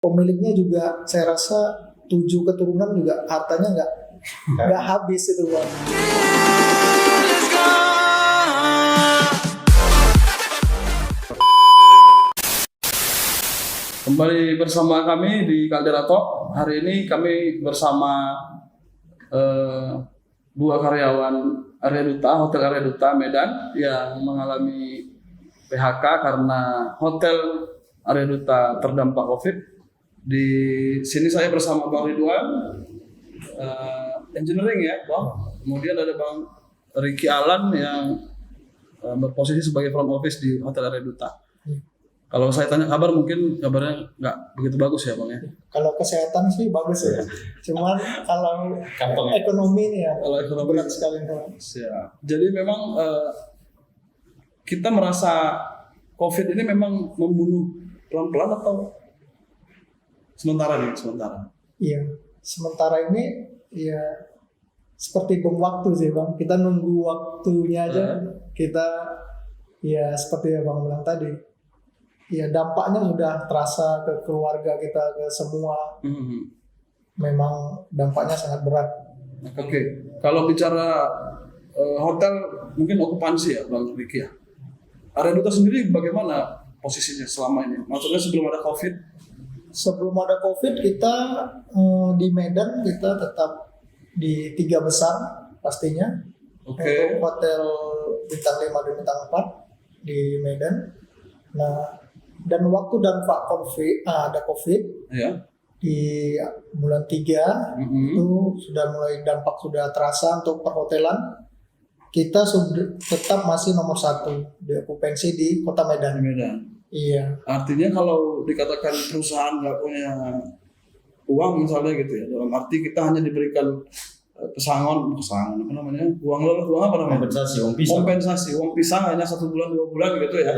pemiliknya juga saya rasa 7 keturunan juga hartanya nggak habis itu Bang. Kembali bersama kami di Caldera Talk. Hari ini kami bersama dua karyawan Area Duta, Hotel Area Duta Medan yang mengalami PHK karena Hotel Area Duta terdampak COVID. Di sini saya bersama Bang Ridwan, engineering ya, Bang. Kemudian ada Bang Ricky Alan yang berposisi sebagai front office di Hotel Area Duta. Kalau saya tanya kabar, mungkin kabarnya nggak begitu bagus ya, Bang ya? Kalau kesehatan sih bagus ya. Cuman kalau ekonomi nih ya, kalau ekonomi berat sekali Bang. Ya. Jadi memang kita merasa COVID ini memang membunuh pelan-pelan atau sementara? Iya, sementara ini ya seperti bom waktu sih Bang. Kita nunggu waktunya aja. Kita ya seperti yang Bang bilang tadi. Ya dampaknya sudah terasa ke keluarga kita, ke semua. Memang dampaknya sangat berat. Oke. Kalau bicara hotel mungkin okupansi ya Bang Ricky ya. Area Duta sendiri bagaimana posisinya selama ini? Maksudnya sebelum ada COVID? Sebelum ada COVID kita di Medan kita tetap di 3 besar pastinya. Oke. Untuk hotel bintang 5 dan bintang 4 di Medan. Nah, dan waktu dampak ada COVID Ya. di bulan 3 itu sudah mulai dampak sudah terasa untuk perhotelan. Kita sudah tetap masih nomor 1 di okupansi di Kota Medan. Iya. Artinya kalau dikatakan perusahaan nggak punya uang misalnya gitu ya, dalam arti kita hanya diberikan pesangon apa namanya, uang apa namanya, kompensasi uang pisang hanya 1 bulan 2 bulan gitu ya.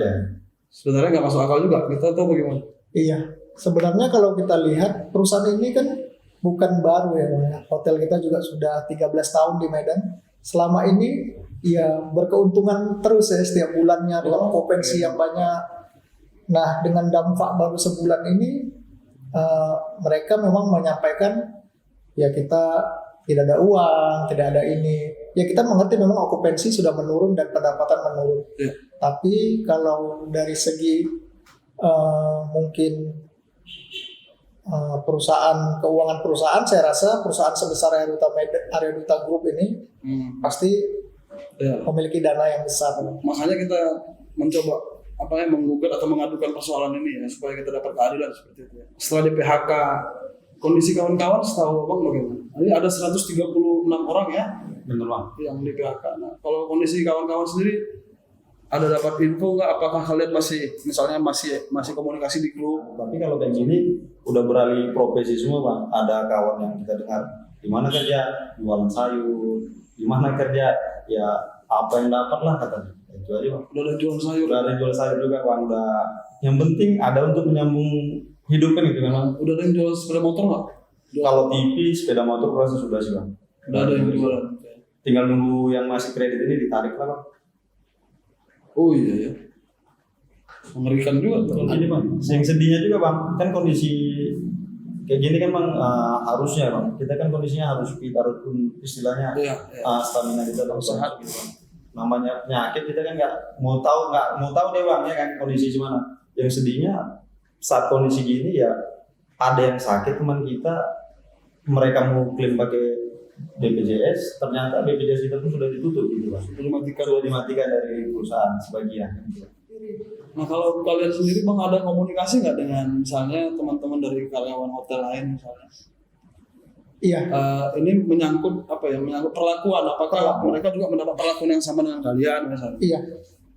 Sebenarnya nggak masuk akal juga, kita tahu bagaimana. Iya, sebenarnya kalau kita lihat perusahaan ini kan bukan baru ya Bang. Hotel kita juga sudah 13 tahun di Medan. Selama ini ya berkeuntungan terus ya setiap bulannya dengan okupansi yang banyak. Nah, dengan dampak baru sebulan ini mereka memang menyampaikan ya kita tidak ada uang, tidak ada ini. Ya kita mengerti memang okupansi sudah menurun dan pendapatan menurun. Ya. Tapi kalau dari segi mungkin keuangan perusahaan, saya rasa perusahaan sebesar Area Duta Group ini pasti memiliki dana yang besar. Makanya kita mencoba menggugat atau mengadukan persoalan ini ya, supaya kita dapat keadilan seperti itu ya. Setelah di PHK, kondisi kawan-kawan setahu Abang bagaimana? Ini ada 136 orang ya, benar Bang, yang di PHK. Nah, kalau kondisi kawan-kawan sendiri ada dapat info nggak? Apakah kalian masih komunikasi di grup? tapi kalau kayak gini udah beralih profesi semua Bang. Ada kawan yang kita dengar di mana kerja jualan sayur, di mana kerja ya apa yang dapat lah katanya. Itu aja Bang. Udah ada jualan sayur. Udah ada jual sayur juga Bang. Udah, yang penting ada untuk menyambung hidup kan gitu memang. Udah ada yang jual sepeda motor nggak? Kalau TV, sepeda motor rasa sudah sih Bang. Udah ada yang jualan. Tinggal nunggu yang masih kredit ini ditarik lah Bang. Oh iya ya. Mengerikan juga. Ini Bang, yang sedihnya juga Bang, kan kondisi kayak gini kan Bang, harusnya Bang, kita kan kondisinya harus fit, harus istilahnya stamina kita harus sehat gitu Bang. Namanya penyakit kita kan nggak mau tahu deh Bang ya kan kondisi gimana. Yang sedihnya saat kondisi gini ya ada yang sakit teman kita, mereka mau klaim pakai BPJS, ternyata BPJS kita pun sudah ditutup gitu Bang. Sudah dimatikan dari perusahaan sebagian. Nah kalau kalian sendiri Bang ada komunikasi nggak dengan misalnya teman-teman dari karyawan hotel lain misalnya? Iya. Ini menyangkut menyangkut perlakuan. Apakah mereka juga mendapat perlakuan yang sama dengan kalian misalnya? Iya.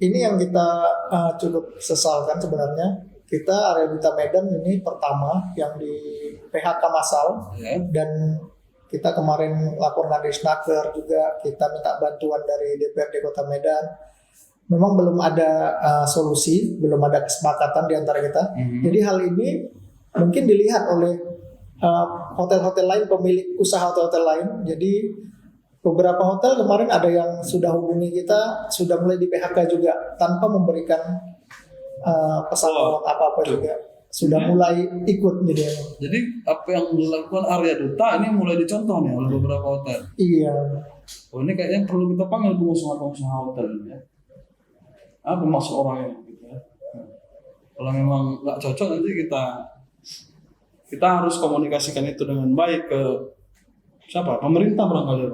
Ini yang kita cukup sesalkan sebenarnya. Kita Area Duta Medan ini pertama yang di PHK massal dan kita kemarin laporan dari Snaker juga, kita minta bantuan dari DPRD Kota Medan. Memang belum ada solusi, belum ada kesepakatan di antara kita. Jadi hal ini mungkin dilihat oleh hotel-hotel lain, pemilik usaha hotel-hotel lain. Jadi beberapa hotel kemarin ada yang sudah hubungi kita, sudah mulai di PHK juga tanpa memberikan pesangon apa-apa juga. sudah mulai ikut gitu ya. Jadi apa yang dilakukan Arya Duta ini mulai dicontoh nih oleh beberapa hotel. Iya. Oh ini kayaknya perlu kita panggil pengusaha hotel ini ya. Apa maksud orangnya gitu ya. Kalau memang nggak cocok nanti kita harus komunikasikan itu dengan baik ke siapa? Pemerintah barangkali.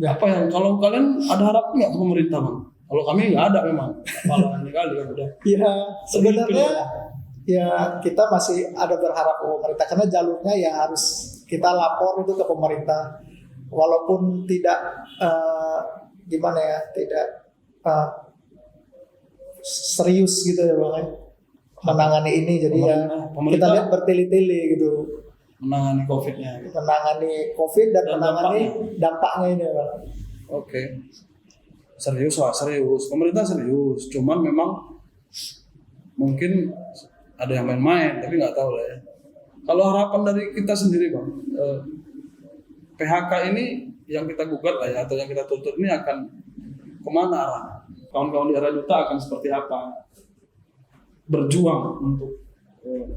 Ya. Apa yang kalau kalian ada harapan nggak ke pemerintah bang? Kalau kami nggak ada memang. Malah ini kali kan udah. Iya sebenarnya ya kita masih ada berharap ke pemerintah karena jalurnya ya harus kita lapor itu ke pemerintah walaupun tidak gimana ya tidak serius gitu ya bang menangani ini jadi ya kita lihat bertele-tele gitu menangani COVID-nya gitu. Menangani COVID dan menangani dampaknya ini bang. Oke. Serius pemerintah serius cuman memang mungkin ada yang main-main tapi nggak tahu lah ya. Kalau harapan dari kita sendiri bang, PHK ini yang kita gugat lah ya atau yang kita tuntut ini akan kemana arah? Kawan-kawan di Arya Duta akan seperti apa berjuang untuk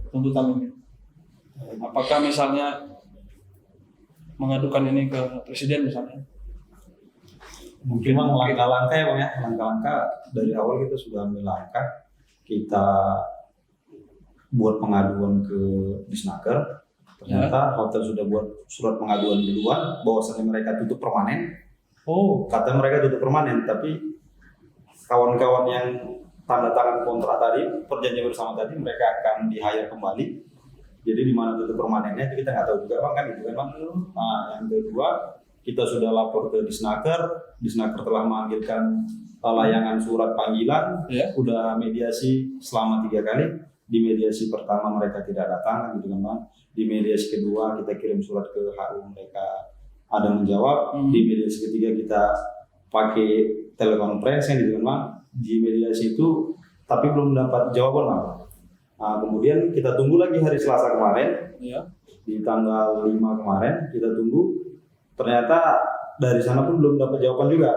tuntutan ini? Apakah misalnya mengadukan ini ke presiden misalnya? Mungkin langkah-langkah ya bang ya, langkah-langkah dari awal kita sudah ambil langkah, kita buat pengaduan ke Disnaker, ternyata hotel sudah buat surat pengaduan duluan, bahwasannya mereka tutup permanen. Oh, kata mereka tutup permanen, tapi kawan-kawan yang tanda tangan kontrak tadi, perjanjian bersama tadi, mereka akan di-hire kembali. Jadi di mana tutup permanennya itu kita nggak tahu juga bang kan itu kan bang. Nah yang kedua kita sudah lapor ke Disnaker telah memanggilkan layangan surat panggilan, udah mediasi selama 3 kali. Di mediasi pertama mereka tidak datang gitu kan bang. Di mediasi kedua kita kirim surat ke HU, mereka ada menjawab. Di mediasi ketiga kita pakai telekonferensi gitu kan bang. Di mediasi itu tapi belum dapat jawaban bang. Nah, kemudian kita tunggu lagi hari Selasa kemarin, di tanggal 5 kemarin kita tunggu. Ternyata dari sana pun belum dapat jawaban juga.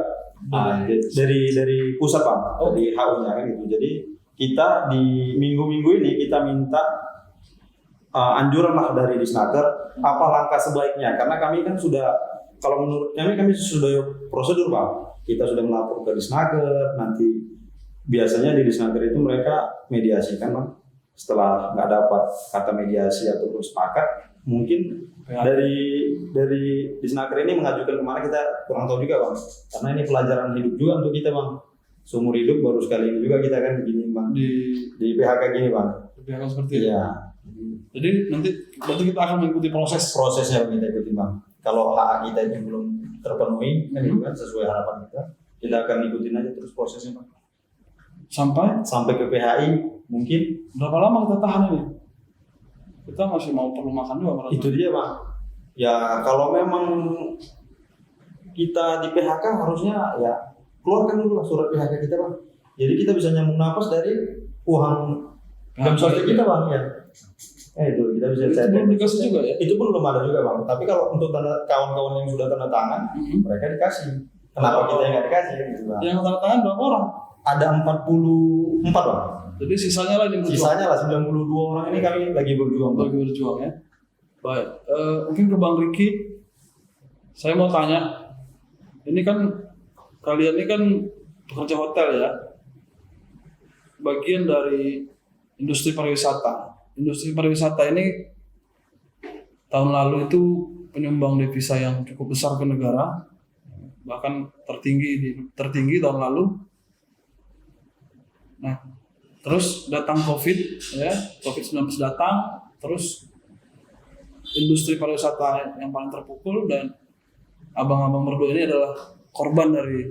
Nah, dari pusat bang, dari HU-nya kan gitu. Jadi kita di minggu-minggu ini kita minta anjuran lah dari Disnaker apa langkah sebaiknya, karena kami kan sudah, kalau menurut kami sudah prosedur bang. Kita sudah melapor ke Disnaker, nanti biasanya di Disnaker itu mereka mediasi kan bang. Setelah nggak dapat kata mediasi ataupun sepakat, mungkin dari Disnaker ini mengajukan kemana kita kurang tahu juga bang, karena ini pelajaran hidup juga untuk kita bang. Seumur hidup baru sekali ini juga kita kan begini bang, di PHK gini bang. Di PHK seperti itu. Iya. Jadi nanti berarti kita akan mengikuti prosesnya kita ikuti bang. Kalau hak kita itu belum terpenuhi kan itu kan sesuai harapan kita akan ikutin aja terus prosesnya bang. Sampai ke PHI mungkin. Berapa lama kita tahan ini? Kita masih perlu makan juga. Itu dia bang. Ya kalau memang kita di PHK harusnya ya keluarkan dulu lah surat PHK kita bang. Jadi kita bisa nyambung napas dari uang jam sosial kita bang ya. Itu kita bisa cari. Itu belum dikasih juga ya? Itu belum ada juga bang. Tapi kalau untuk kawan-kawan yang sudah tanda tangan, mereka dikasih. Kenapa kita yang nggak dikasih? Gitu, bang. Yang tanda tangan berapa orang? Ada 44 bang. Jadi sisanya lah 92 orang ini kami lagi berjuang. Ya. Baik. Mungkin ke Bang Riki, saya mau tanya. Ini kan kalian ini kan pekerja hotel ya, bagian dari industri pariwisata. Industri pariwisata ini tahun lalu itu penyumbang devisa yang cukup besar ke negara, bahkan tertinggi tahun lalu. Nah, terus datang COVID-19 datang, terus industri pariwisata yang paling terpukul dan abang-abang berdua ini adalah korban dari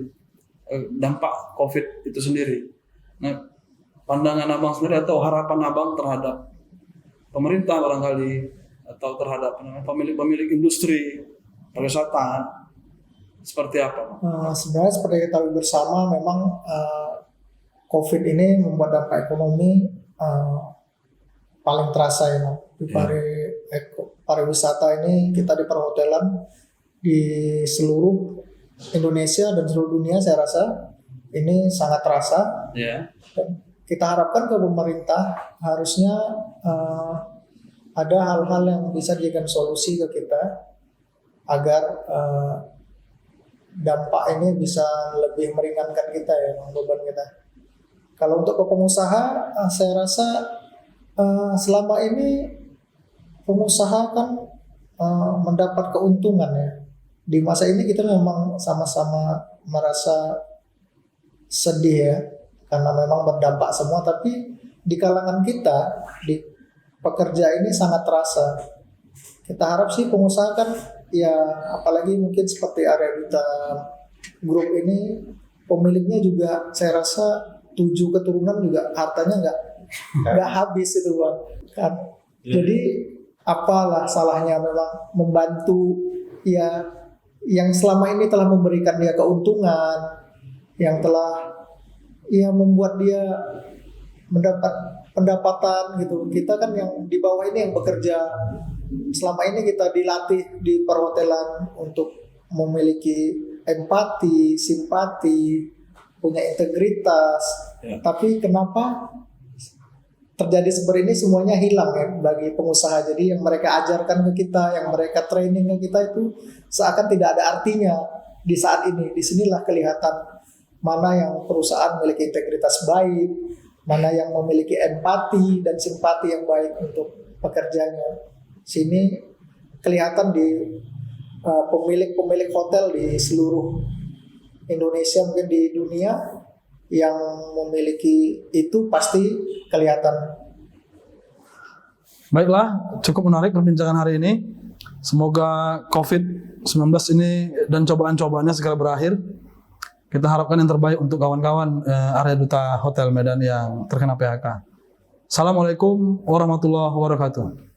dampak COVID itu sendiri. Nah, pandangan abang sendiri atau harapan abang terhadap pemerintah barangkali atau terhadap pemilik industri pariwisata seperti apa? Sebenarnya seperti kita tahu bersama, memang COVID ini membuat dampak ekonomi paling terasa ya. Di pariwisata ini kita di perhotelan di seluruh Indonesia dan seluruh dunia saya rasa ini sangat terasa. Yeah. kita harapkan ke pemerintah harusnya ada hal-hal yang bisa dijadikan solusi ke kita agar dampak ini bisa lebih meringankan kita ya, beban kita. Kalau untuk ke pengusaha, saya rasa selama ini pengusaha kan mendapat keuntungan ya. Di masa ini kita memang sama-sama merasa sedih ya, karena memang berdampak semua, tapi di kalangan kita, di pekerja ini sangat terasa. Kita harap sih pengusaha kan ya, apalagi mungkin seperti Area Duta Group ini, pemiliknya juga saya rasa 7 keturunan juga hartanya nggak habis itu Bang kan. Jadi apalah salahnya memang membantu ya yang selama ini telah memberikan dia keuntungan, yang telah ya membuat dia mendapat pendapatan gitu. Kita kan yang di bawah ini yang bekerja, selama ini kita dilatih di perhotelan untuk memiliki empati, simpati, punya integritas. Tapi kenapa terjadi seperti ini, semuanya hilang ya bagi pengusaha. Jadi yang mereka ajarkan ke kita, yang mereka training ke kita itu seakan tidak ada artinya di saat ini. Disinilah kelihatan mana yang perusahaan memiliki integritas baik, mana yang memiliki empati dan simpati yang baik untuk pekerjanya. Sini kelihatan di pemilik-pemilik hotel di seluruh Indonesia, mungkin di dunia, yang memiliki itu pasti kelihatan. Baiklah, cukup menarik perbincangan hari ini. Semoga COVID-19 ini dan cobaan-cobaannya segera berakhir. Kita harapkan yang terbaik untuk kawan-kawan Area Duta Hotel Medan yang terkena PHK. Assalamualaikum warahmatullahi wabarakatuh.